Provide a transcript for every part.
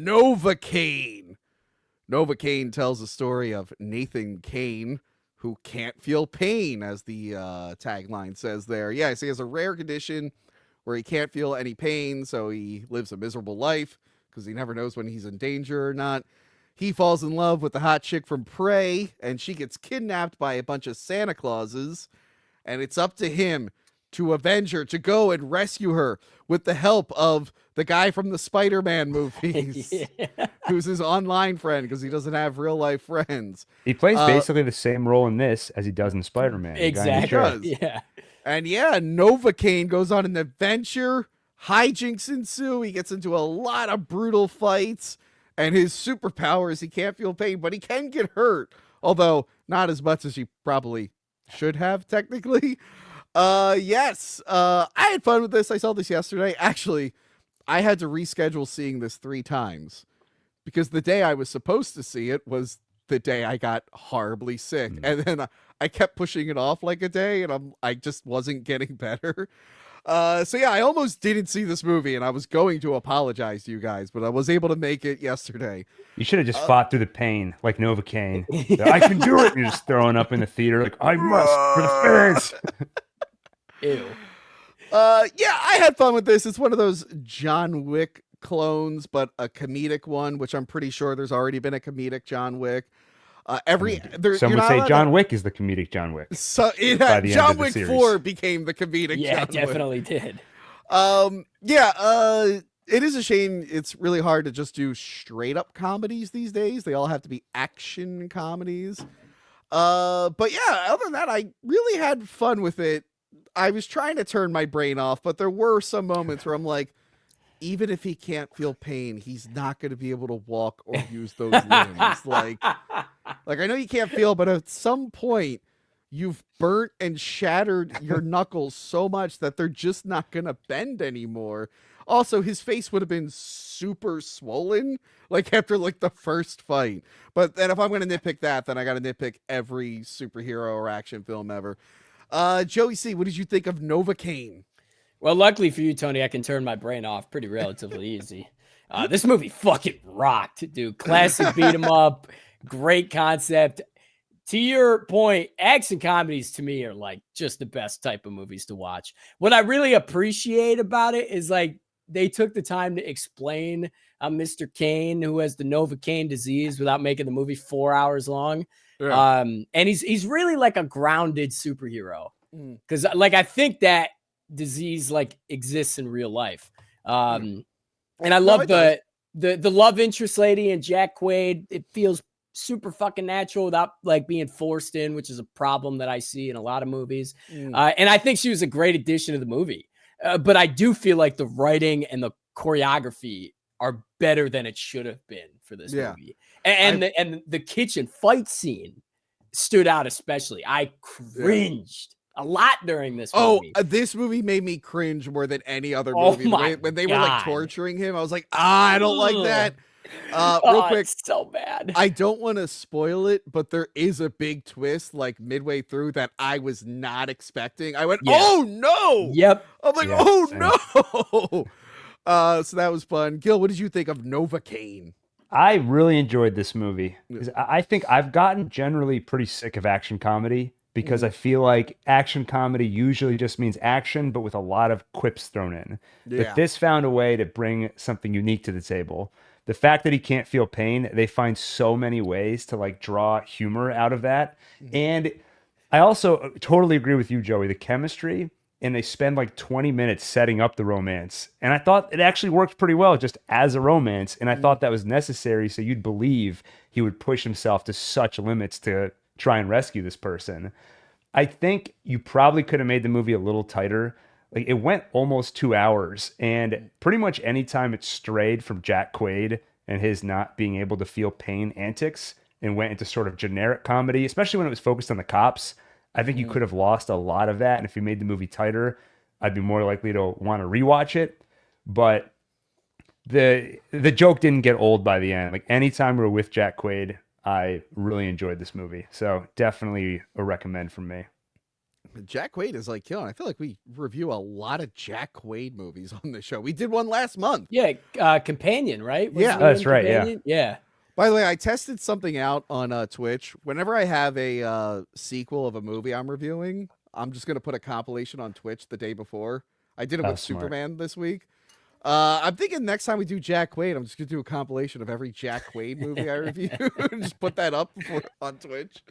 Novocaine. Novocaine tells the story of Nathan Kane, who can't feel pain, as the tagline says there. Yes, he has a rare condition where he can't feel any pain, so he lives a miserable life because he never knows when he's in danger or not. He falls in love with the hot chick from Prey, and she gets kidnapped by a bunch of Santa Clauses, and it's up to him to avenge her, to go and rescue her with the help of the guy from the Spider-Man movies, who's his online friend because he doesn't have real-life friends. He plays basically the same role in this as he does in Spider-Man. Exactly. Yeah. And yeah, Novocaine goes on an adventure. Hijinks ensue. He gets into a lot of brutal fights. And his superpower is he can't feel pain, but he can get hurt. Although not as much as he probably should have, technically. Yes. I had fun with this. I saw this yesterday. Actually, I had to reschedule seeing this 3 times. Because the day I was supposed to see it was the day I got horribly sick. And then I kept pushing it off like a day, and I just wasn't getting better. So yeah, I almost didn't see this movie, and I was going to apologize to you guys, but I was able to make it yesterday. You should have just fought through the pain like Novocaine. I can do it. And you're just throwing up in the theater like, I must for the fans. Ew. Yeah, I had fun with this. It's one of those John Wick clones, but a comedic one, which I'm pretty sure there's already been a comedic John Wick. Some would say John Wick is the comedic John Wick. So John Wick 4 became the comedic Yeah, John it definitely did. It is a shame it's really hard to just do straight up comedies these days. They all have to be action comedies. But yeah, other than that, I really had fun with it. I was trying to turn my brain off, but there were some moments where I'm like, even if he can't feel pain, he's not going to be able to walk or use those limbs. Like I know you can't feel, but at some point you've burnt and shattered your knuckles so much that they're just not going to bend anymore. Also, his face would have been super swollen, like after like the first fight. But then if I'm going to nitpick that, then I got to nitpick every superhero or action film ever. Joey C., what did you think of Novocaine? Well, luckily for you, Tony, I can turn my brain off pretty relatively easy. This movie fucking rocked, dude. Classic beat 'em up, great concept. To your point, action comedies to me are like just the best type of movies to watch. What I really appreciate about it is like they took the time to explain Mr. Kane, who has the Novocaine disease, without making the movie 4 hours long. Yeah. And he's really like a grounded superhero because like I think that disease like exists in real life. And I love the love interest lady and Jack Quaid. It feels super fucking natural without like being forced in, which is a problem that I see in a lot of movies. And I think she was a great addition to the movie. But I do feel like the writing and the choreography are better than it should have been for this movie. And the kitchen fight scene stood out especially. I cringed a lot during this movie. This movie made me cringe more than any other movie. When they were like torturing him, I was like, I don't like that. Real quick, it's so bad. I don't want to spoil it, but there is a big twist like midway through that I was not expecting. I went, oh no! Yep. I'm like, oh no! So that was fun. Gil, what did you think of Novocaine? I really enjoyed this movie. I think I've gotten generally pretty sick of action comedy because I feel like action comedy usually just means action, but with a lot of quips thrown in. Yeah. But this found a way to bring something unique to the table. The fact that he can't feel pain, they find so many ways to like draw humor out of that. And I also totally agree with you, Joey, the chemistry, and they spend like 20 minutes setting up the romance. And I thought it actually worked pretty well just as a romance. And I thought that was necessary so you'd believe he would push himself to such limits to try and rescue this person. I think you probably could have made the movie a little tighter. Like it went almost 2 hours, and pretty much any time it strayed from Jack Quaid and his not being able to feel pain antics and went into sort of generic comedy, especially when it was focused on the cops, I think you could have lost a lot of that. And if you made the movie tighter, I'd be more likely to want to rewatch it. But the joke didn't get old by the end. Like anytime we were with Jack Quaid, I really enjoyed this movie. So definitely a recommend from me. Jack Quaid is like killing. I feel like we review a lot of Jack Quaid movies on the show. We did one last month. Yeah, Companion, right? Yeah. he That's in right, yeah. Companion? Yeah. By the way, I tested something out on Twitch. Whenever I have a sequel of a movie I'm reviewing, I'm just gonna put a compilation on Twitch the day before. I did it with Smart. Superman this week. I'm thinking next time we do Jack Quaid, I'm just gonna do a compilation of every Jack Quaid movie I review and just put that up on Twitch.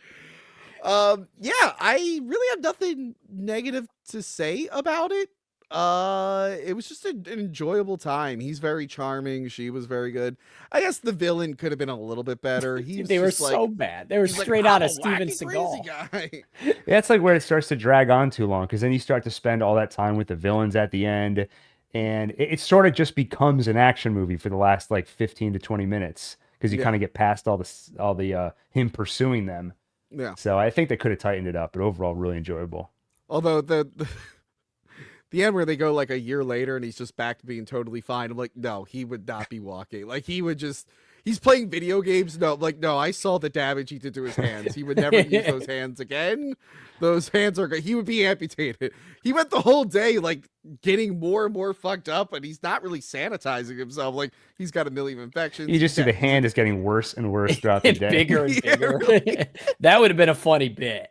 Yeah, I really have nothing negative to say about it. It was just an enjoyable time. He's very charming. She was very good. I guess the villain could have been a little bit better. They were so bad. They were straight out of Steven Seagal. Guy. Yeah, it's like where it starts to drag on too long because then you start to spend all that time with the villains at the end, and it sort of just becomes an action movie for the last like 15 to 20 minutes because you kind of get past all the him pursuing them. Yeah. So I think they could have tightened it up, but overall, really enjoyable. Although the end where they go like a year later and he's just back to being totally fine. I'm like, no, he would not be walking. Like he would just. He's playing video games. No, I saw the damage he did to his hands. He would never use those hands again. Those hands are good. He would be amputated. He went the whole day like getting more and more fucked up, and he's not really sanitizing himself. Like he's got a million infections. You just see the hand is getting worse and worse throughout the day. Bigger and bigger. Really. That would have been a funny bit.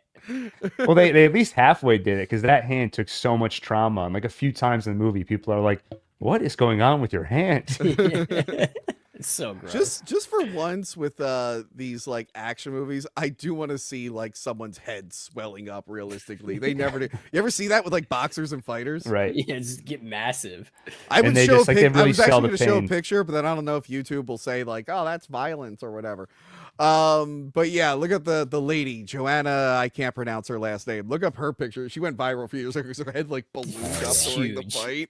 Well, they at least halfway did it because that hand took so much trauma. And like a few times in the movie, people are like, "What is going on with your hand?" It's so gross. Just for once with these like action movies, I do want to see like someone's head swelling up realistically. They never do. You ever see that with like boxers and fighters? Right. Yeah, just get massive. I would they show just, like, they really I was sell actually the going to show a pain. picture, but then I don't know if YouTube will say like, "Oh, that's violence" or whatever. But yeah, look at the lady, Joanna, I can't pronounce her last name. Look up her picture. She went viral a few years ago because her head like ballooned up during the Huge. fight.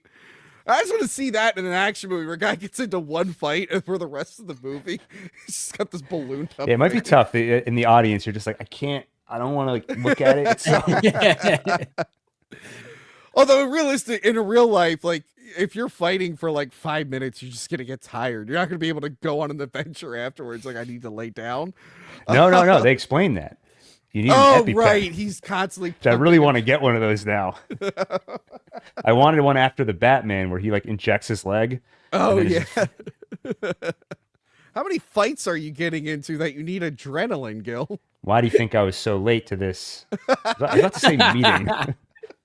I just want to see that in an action movie where a guy gets into one fight and for the rest of the movie, he's just got this ballooned up. Yeah, it might be thing. tough in the audience. You're just like, I don't want to like look at it. It's so... Although in real life, like if you're fighting for like 5 minutes, you're just gonna get tired. You're not gonna be able to go on an adventure afterwards. Like I need to lay down. No. They explain that. You need an EpiPen. Right. He's constantly. I really want to get one of those now. I wanted one after the Batman where he like injects his leg. Oh yeah. How many fights are you getting into that you need adrenaline, Gil? Why do you think I was so late to this? I was about to say meeting.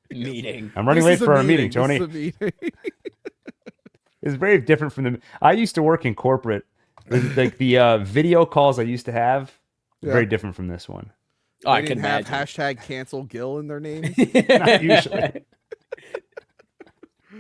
Meeting. I'm running late for our meeting, Tony. This is a meeting. It's very different from the. I used to work in corporate. Like the video calls I used to have, very different from this one. Oh, I They can didn't have imagine. hashtag cancel Gil in their names. Not usually.